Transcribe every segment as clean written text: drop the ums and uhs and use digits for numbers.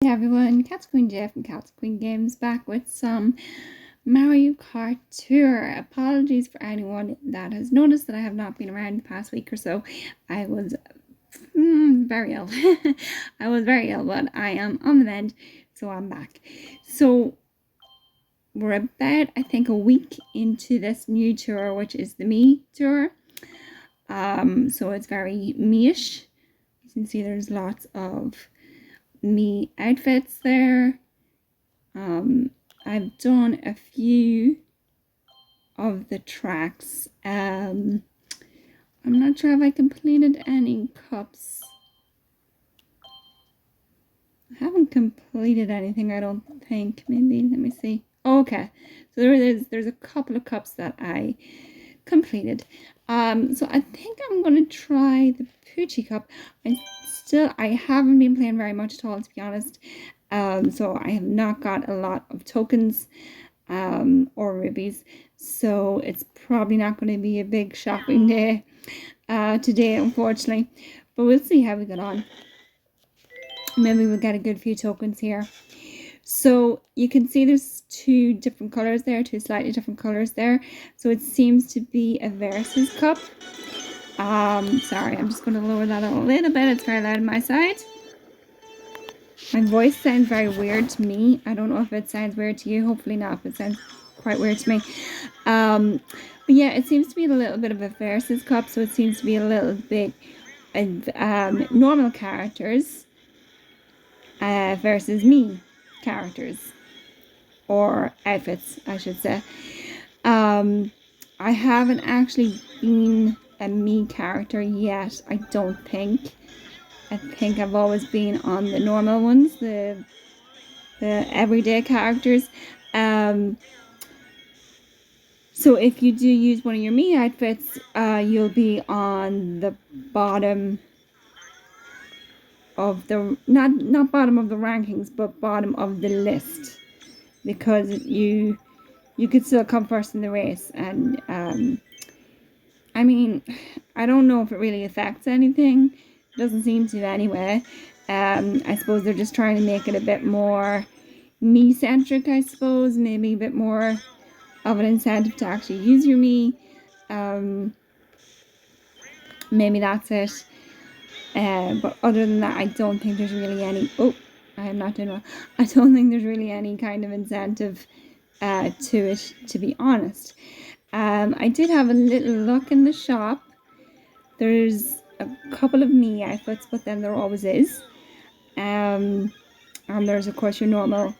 everyone, Cat's Queen J from Cat's Queen Games back with some Mario Kart Tour. Apologies for anyone that has noticed that I have not been around the past week or so. I was very ill. I was very ill, but I am on the mend, so I'm back. So we're about, I think, a week into this new tour, which is the Mii Tour. So it's very Mii-ish. You can see there's lots of Mii outfits there. I've done a few of the tracks. I'm not sure if I completed any cups. I haven't completed anything, I don't think. Maybe, let me see. Okay, so there's a couple of cups that I completed. So I think I'm gonna try the Poochie cup. I haven't been playing very much at all, to be honest. So I have not got a lot of tokens or rubies, so it's probably not going to be a big shopping day today, unfortunately, but we'll see how we get on. Maybe we'll get a good few tokens here. So you can see there's two different colors there, two slightly different colors there, so it seems to be a versus cup. Sorry, I'm just going to lower that a little bit. It's very loud on my side. My voice sounds very weird to me. I don't know if it sounds weird to you. Hopefully not, but it sounds quite weird to me. But yeah, it seems to be a little bit of a versus cup, so it seems to be a little bit of normal characters versus me characters, or outfits, I should say. I haven't actually been a Mii character yet, I don't think. I think I've always been on the normal ones, the everyday characters. So if you do use one of your Mii outfits, you'll be on the bottom of the, not bottom of the rankings, but bottom of the list, because you could still come first in the race. And I mean, I don't know if it really affects anything. Doesn't seem to anyway. I suppose they're just trying to make it a bit more Mii-centric, I suppose. Maybe a bit more of an incentive to actually use your Mii. Maybe that's it. But other than that, I don't think there's really any... Oh, I am not doing well. I don't think there's really any kind of incentive to it, to be honest. I did have a little look in the shop. There's a couple of Mii outfits, but then there always is. And there's, of course, your normal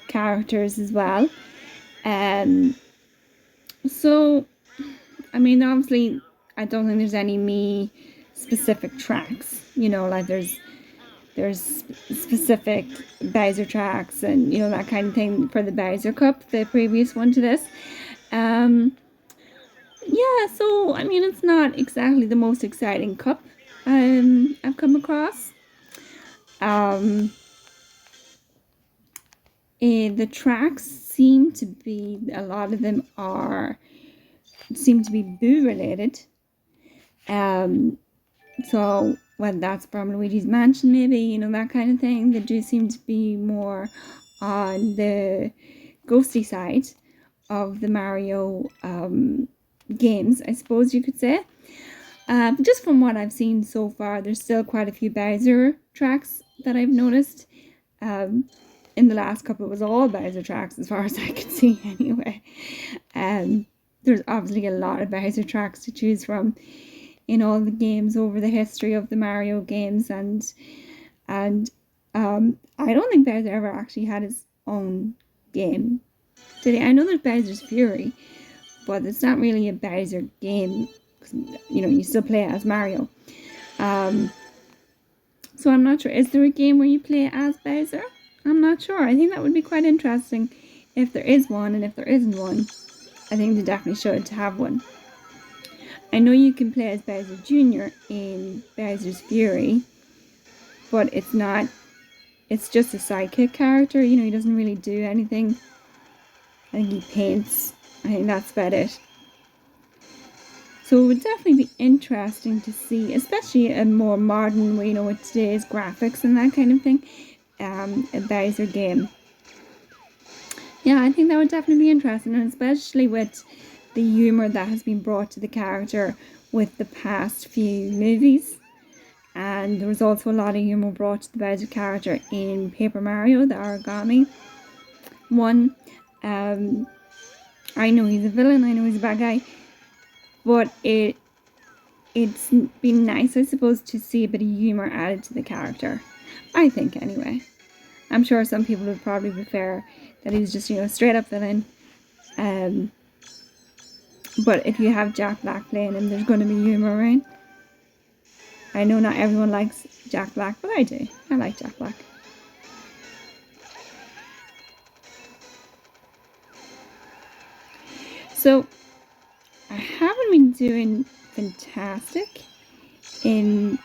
characters as well. So, I mean, obviously, I don't think there's any Mii specific tracks. You know, like there's specific Bowser tracks and, you know, that kind of thing for the Bowser Cup, the previous one to this. Yeah, so, I mean, it's not exactly the most exciting cup I've come across. The tracks seem to be, a lot of them seem to be Boo related. So, whether that's from Luigi's Mansion, maybe, you know, that kind of thing. They do seem to be more on the ghosty side of the Mario games, I suppose you could say. But just from what I've seen so far, there's still quite a few Bowser tracks that I've noticed. In the last couple, it was all Bowser tracks as far as I could see anyway. There's obviously a lot of Bowser tracks to choose from in all the games over the history of the Mario games, and I don't think Bowser ever actually had his own game. Did he? I know there's Bowser's Fury, but it's not really a Bowser game. You know, you still play as Mario. So I'm not sure. Is there a game where you play as Bowser? I'm not sure. I think that would be quite interesting if there is one, and if there isn't one, I think they definitely should have one. I know you can play as Bowser Jr. in Bowser's Fury, but it's not, it's just a sidekick character, you know, he doesn't really do anything. I think he paints. I think that's about it. So it would definitely be interesting to see, especially a more modern way, you know, with today's graphics and that kind of thing. a Bowser game. Yeah, I think that would definitely be interesting, and especially with the humour that has been brought to the character with the past few movies. And there was also a lot of humour brought to the Bowser character in Paper Mario, the origami one. I know he's a villain, I know he's a bad guy, but it's been nice, I suppose, to see a bit of humour added to the character. I think, anyway. I'm sure some people would probably prefer that he's just, straight up villain. But if you have Jack Black playing him, there's going to be humour, right? I know not everyone likes Jack Black, but I do. I like Jack Black. So, I haven't been doing fantastic in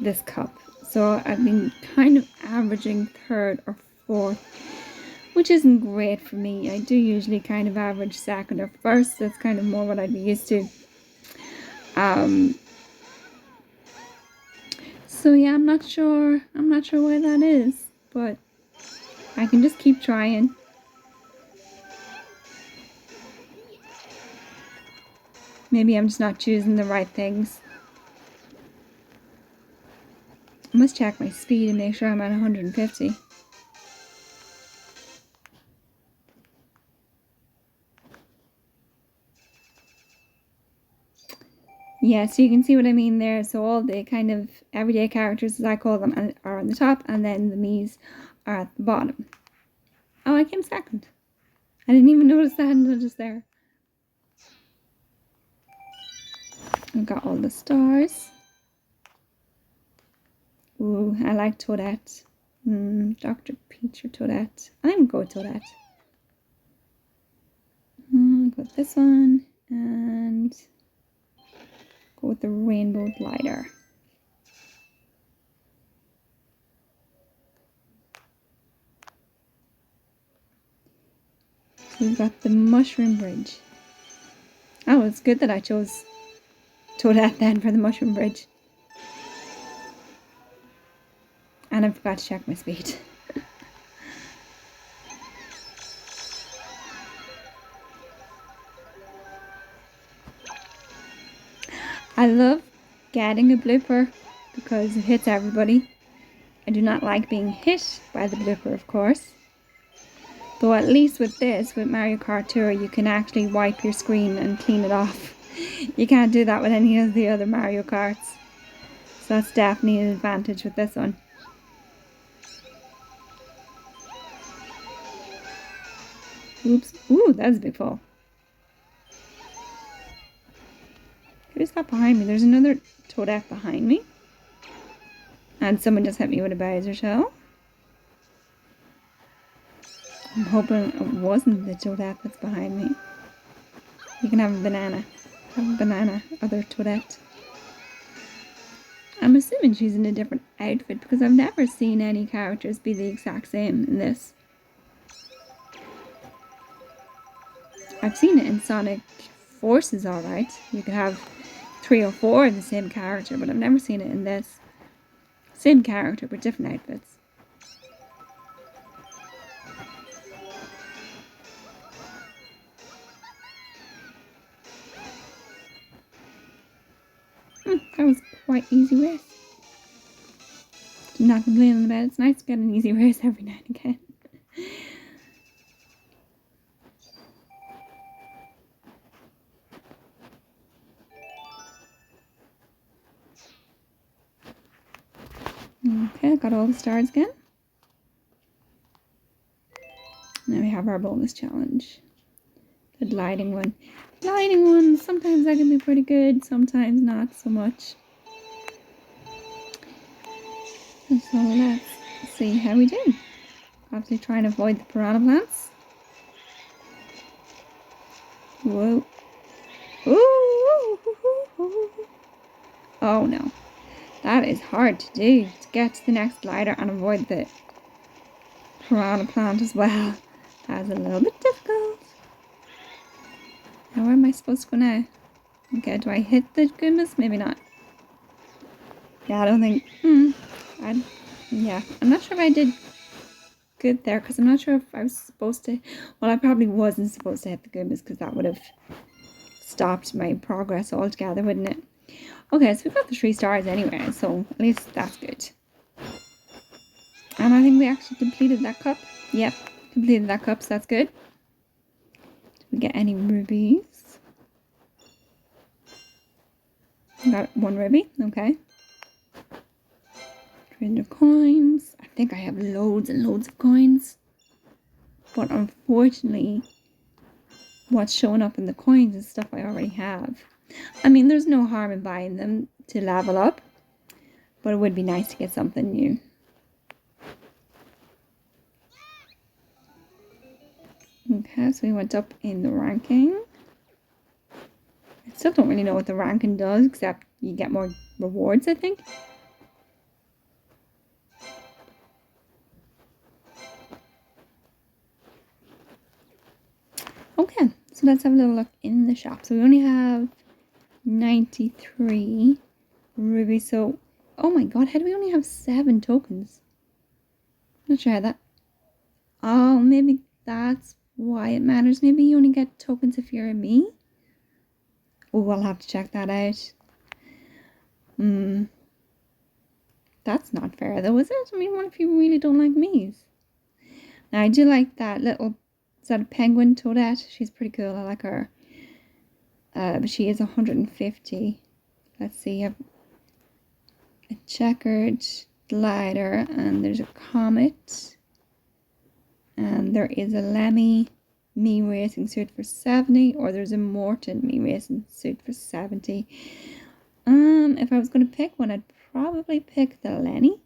this cup. So, I've been kind of averaging third or fourth, which isn't great for me. I do usually kind of average second or first. That's kind of more what I'd be used to. So yeah, I'm not sure why that is, but I can just keep trying. Maybe I'm just not choosing the right things. I must check my speed and make sure I'm at 150. Yeah, so you can see what I mean there. So all the kind of everyday characters, as I call them, are on the top, and then the Mii's are at the bottom. Oh, I came second. I didn't even notice that until just there. I've got all the stars. Ooh, I like Toadette. Dr. Peach or Toadette. I'm going to go with Toadette. I'll go with this one and go with the rainbow glider. So we've got the mushroom bridge. Oh, it's good that I chose Toadette then for the mushroom bridge. And I forgot to check my speed. I love getting a blooper because it hits everybody. I do not like being hit by the blooper, of course. Though at least with this, with Mario Kart Tour, you can actually wipe your screen and clean it off. You can't do that with any of the other Mario Karts. So that's definitely an advantage with this one. Oops. Ooh, that was a big fall. Who's that behind me? There's another Toadette behind me. And someone just hit me with a Bowser shell. I'm hoping it wasn't the Toadette that's behind me. You can have a banana. Have a banana, other Toadette. I'm assuming she's in a different outfit because I've never seen any characters be the exact same in this. I've seen it in Sonic Forces, alright. You could have 3 or 4 of the same character, but I've never seen it in this. Same character, but different outfits. That was quite easy race. Not complaining about it. It's nice to get an easy race every now and again. Okay, I got all the stars again. Now we have our bonus challenge. The gliding one. Gliding one, sometimes that can be pretty good, sometimes not so much. So let's see how we do. Obviously trying to avoid the piranha plants. Whoa. Ooh. Oh no. That is hard to do, to get to the next glider and avoid the piranha plant as well. That is a little bit difficult. Now where am I supposed to go now? Okay, do I hit the Goombas? Maybe not. Yeah, I don't think... Yeah, I'm not sure if I did good there, because I'm not sure if I was supposed to. Well, I probably wasn't supposed to hit the Goombas, because that would have stopped my progress altogether, wouldn't it? Okay, so we've got the 3 stars anyway, so at least that's good. And I think we actually completed that cup. Yep, completed that cup, so that's good. Did we get any rubies? Got 1 ruby, okay. 300 coins. I think I have loads and loads of coins. But unfortunately, what's showing up in the coins is stuff I already have. I mean, there's no harm in buying them to level up, but it would be nice to get something new. Okay, so we went up in the ranking. I still don't really know what the ranking does, except you get more rewards, I think. Okay, so let's have a little look in the shop. So we only have 93 rubies. So, oh my god, how do we only have 7 tokens? Not sure how that. Oh, maybe that's why it matters. Maybe you only get tokens if you're a Mii. Oh, we'll have to check that out. That's not fair though, is it? I mean, what if you really don't like Mii's? Now, I do like that little, is that a penguin toadette? She's pretty cool. I like her. But she is 150. Let's see. A checkered glider, and there's a comet. And there is a Lemmy Mii racing suit for 70, or there's a Morton Mii racing suit for 70. If I was going to pick one, I'd probably pick the Lenny.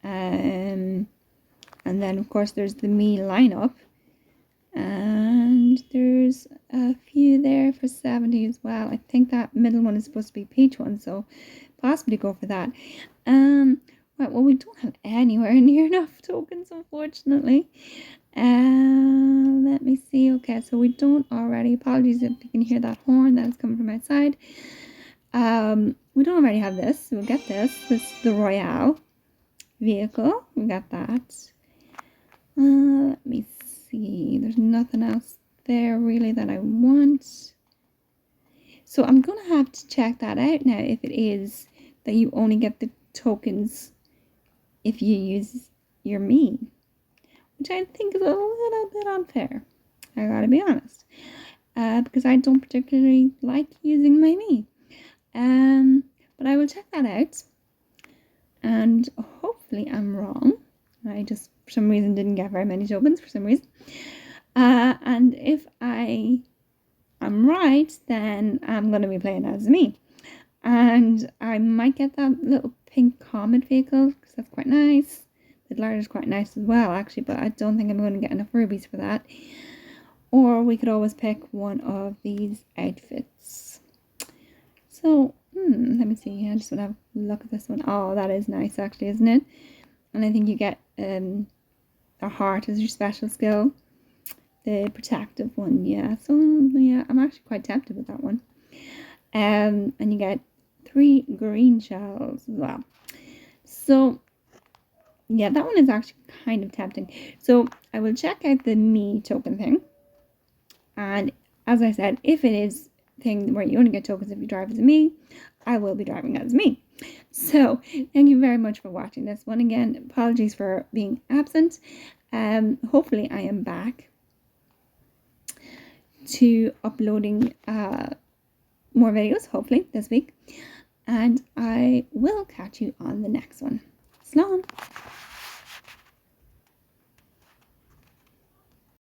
And then of course there's the Mii lineup, and there's a few there for 70 as well. I think that middle one is supposed to be peach one, so possibly go for that. Right, well, we don't have anywhere near enough tokens, unfortunately. Let me see. Okay, so we don't already. Apologies if you can hear that horn that is coming from outside. We don't already have this, so we'll get this. This is the Royale vehicle. We got that. Let me see. There's nothing else there really that I want. So I'm gonna have to check that out now, if it is that you only get the tokens if you use your Mii, which I think is a little bit unfair. I gotta be honest, because I don't particularly like using my Mii. But I will check that out, and hopefully I'm wrong. I just, for some reason, didn't get very many tokens for some reason. And if I am right, then I'm going to be playing as Mii. And I might get that little pink comet vehicle, because that's quite nice. The glider is quite nice as well, actually, but I don't think I'm going to get enough rubies for that. Or we could always pick one of these outfits. So, let me see. I just want to have a look at this one. Oh, that is nice, actually, isn't it? And I think you get a heart as your special skill. The protective one, yeah. So, yeah, I'm actually quite tempted with that one. And you get 3 green shells as well. So, yeah, that one is actually kind of tempting. So, I will check out the Mii token thing. And as I said, if it is thing where you only get tokens if you drive as a Mii, I will be driving as Mii. So thank you very much for watching this one. Again, apologies for being absent. Hopefully I am back to uploading more videos, hopefully this week, and I will catch you on the next one. Slán.